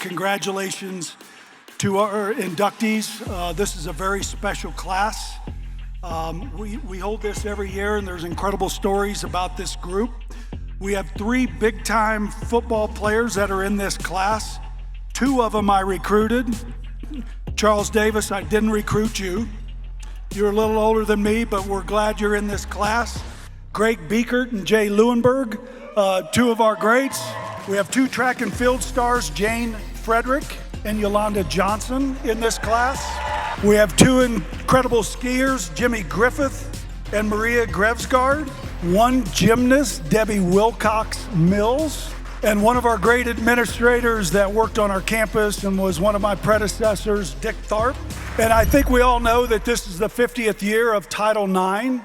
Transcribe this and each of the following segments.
Congratulations to our inductees. This is a very special class. We hold this every year, and there's incredible stories about this group. We have 3 big-time football players that are in this class. 2 of them I recruited. Charles Davis, I didn't recruit you. You're a little older than me, but we're glad you're in this class. Greg Biekert and Jay Leuenberg, 2 of our greats. We have 2 track and field stars, Jane Frederick and Yolanda Johnson, in this class. We have 2 incredible skiers, Jimmy Griffith and Maria Grevsgaard, 1 gymnast, Debbie WILLCOX Mills, and one of our great administrators that worked on our campus and was one of my predecessors, Dick THARP. And I think we all know that this is the 50th year of Title IX,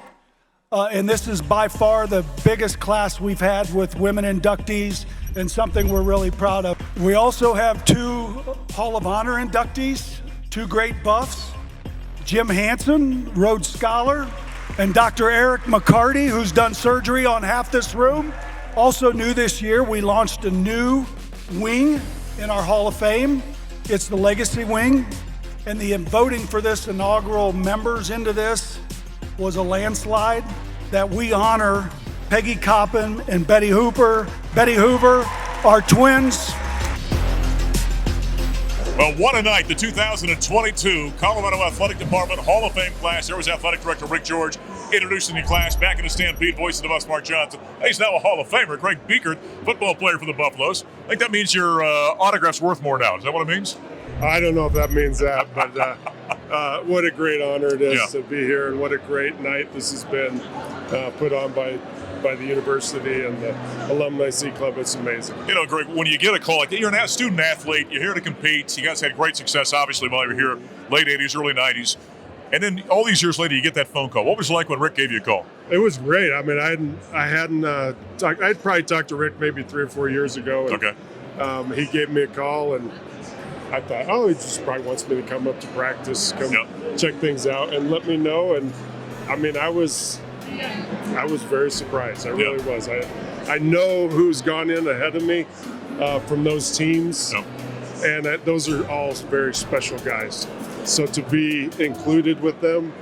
and this is by far the biggest class we've had with women inductees, and something we're really proud of. We also have 2 Hall of Honor inductees, 2 great buffs, Jim Hansen, Rhodes Scholar, and Dr. Eric McCarty, who's done surgery on half this room. Also new this year, we launched a new wing in our Hall of Fame. It's the Legacy Wing, and the voting for this inaugural members into this was a landslide that we honor Peggy Coppin and Betty Hoover, our twins. Well, what a night, the 2022 Colorado Athletic Department Hall of Fame class. There was Athletic Director Rick George introducing the class back in the Stampede, voice of the Buffs, Mark Johnson. He's now a Hall of Famer. Greg Biekert, football player for the Buffaloes. I think that means your autograph's worth more now. Is that what it means? I don't know if that means that, but what a great honor it is to be here, and what a great night this has been put on by the university and the Alumni C Club. It's amazing. You know, Greg, when you get a call like that, you're a student athlete, you're here to compete. You guys had great success, obviously, while you were here, late 80s, early 90s. And then all these years later, you get that phone call. What was it like when Rick gave you a call? It was great. I mean, I'd probably talked to Rick maybe 3 or 4 years ago. And, okay. He gave me a call, and I thought, oh, he just probably wants me to come up to practice, check things out, and let me know. And I mean, I was very surprised. I really was. I know who's gone in ahead of me from those teams, and those are all very special guys. So to be included with them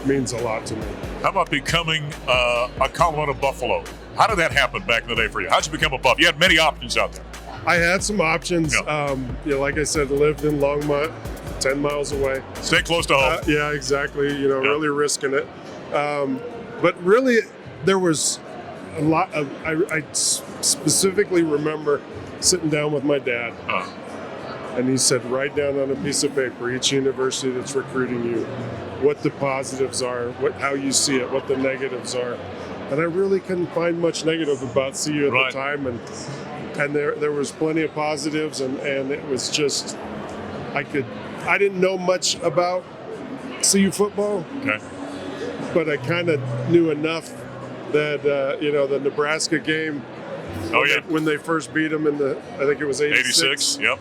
means a lot to me. How about becoming a Colorado Buffalo? How did that happen back in the day for you? How'd you become a Buff? You had many options out there. I had some options. Like I said, lived in Longmont, 10 miles away. Stay close to home. Yeah, exactly. Really risking it. But really, there was a lot of, I specifically remember sitting down with my dad, and he said, write down on a piece of paper each university that's recruiting you, what the positives are, how you see it, what the negatives are. And I really couldn't find much negative about CU at the time, and there was plenty of positives, and it was just, I didn't know much about CU football. Okay. But I kind of knew enough that, the Nebraska game, when they first beat them in I think it was 86. Yep.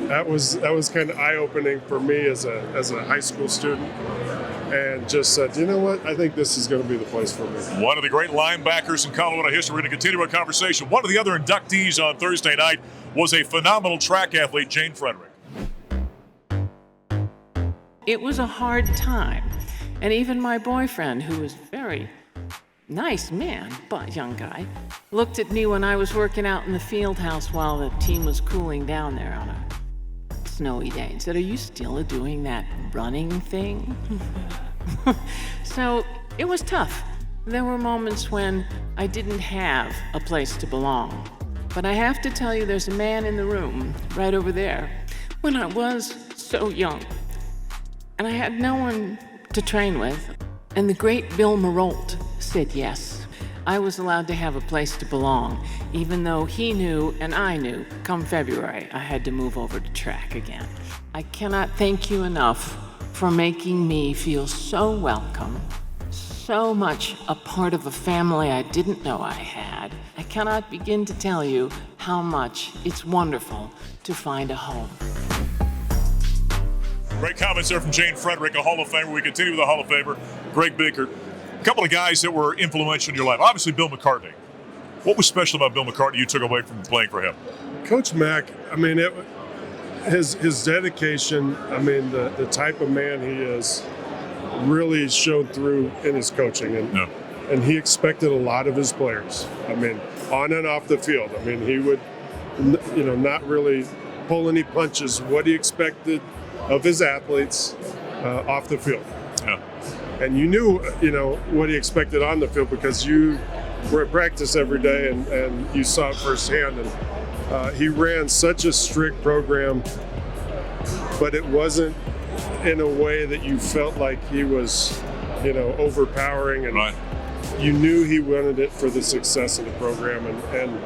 That was kind of eye-opening for me as a high school student, and just said, you know what, I think this is going to be the place for me. One of the great linebackers in Colorado history. We're going to continue our conversation. One of the other inductees on Thursday night was a phenomenal track athlete, Jane Frederick. It was a hard time. And even my boyfriend, who was a very nice man, but young guy, looked at me when I was working out in the field house while the team was cooling down there on a snowy day and said, are you still doing that running thing? So it was tough. There were moments when I didn't have a place to belong. But I have to tell you, there's a man in the room right over there. When I was so young, and I had no one to train with, and the great Bill Marolt said yes. I was allowed to have a place to belong, even though he knew and I knew come February I had to move over to track again. I cannot thank you enough for making me feel so welcome, so much a part of a family I didn't know I had. I cannot begin to tell you how much it's wonderful to find a home. Great comments there from Jane Frederick, a Hall of Famer. We continue with the Hall of Famer, Greg Biekert. A couple of guys that were influential in your life. Obviously, Bill McCartney. What was special about Bill McCartney you took away from playing for him? Coach Mack, I mean, his dedication, I mean, the type of man he is, really showed through in his coaching, and he expected a lot of his players. I mean, on and off the field. I mean, he would, not really pull any punches. What he expected of his athletes off the field. Yeah. And you knew, what he expected on the field because you were at practice every day and you saw it firsthand. And he ran such a strict program, but it wasn't in a way that you felt like he was, overpowering. And right. You knew he wanted it for the success of the program. And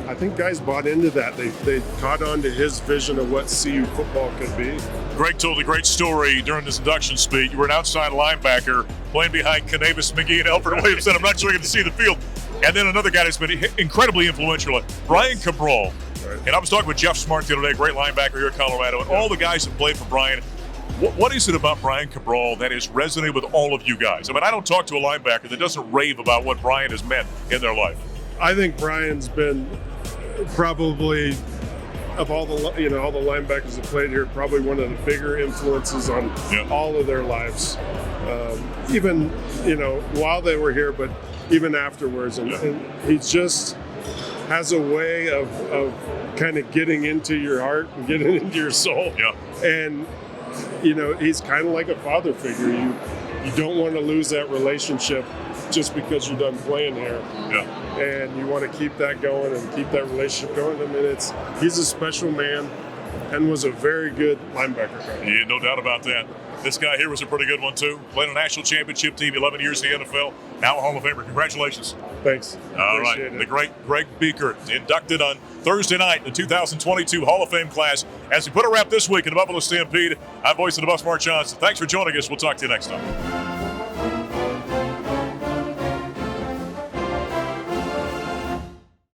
I think guys bought into that. They caught on to his vision of what CU football could be. Greg told a great story during this induction speech. You were an outside linebacker playing behind Canavis McGee and Alfred Williamson. I'm not sure you can see the field. And then another guy that's been incredibly influential, Brian Cabral. Right. And I was talking with Jeff Smart the other day, great linebacker here in Colorado, and all the guys that played for Brian. What is it about Brian Cabral that has resonated with all of you guys? I mean, I don't talk to a linebacker that doesn't rave about what Brian has meant in their life. I think Brian's been probably, of all the linebackers that played here, probably one of the bigger influences on all of their lives. Even while they were here, but even afterwards, and he just has a way of kind of getting into your heart and getting into your soul. Yeah. And he's kind of like a father figure. You don't want to lose that relationship just because you're done playing here. Yeah. And you want to keep that going and keep that relationship going. I mean, he's a special man and was a very good linebacker. Yeah, no doubt about that. This guy here was a pretty good one, too. Played on a national championship team, 11 years in the NFL. Now a Hall of Famer. Congratulations. Thanks. All right. Appreciate it. The great Greg Biekert, inducted on Thursday night in the 2022 Hall of Fame class. As we put a wrap this week in the Buffalo Stampede, I'm voice of the Buffs, Mark Johnson. Thanks for joining us. We'll talk to you next time.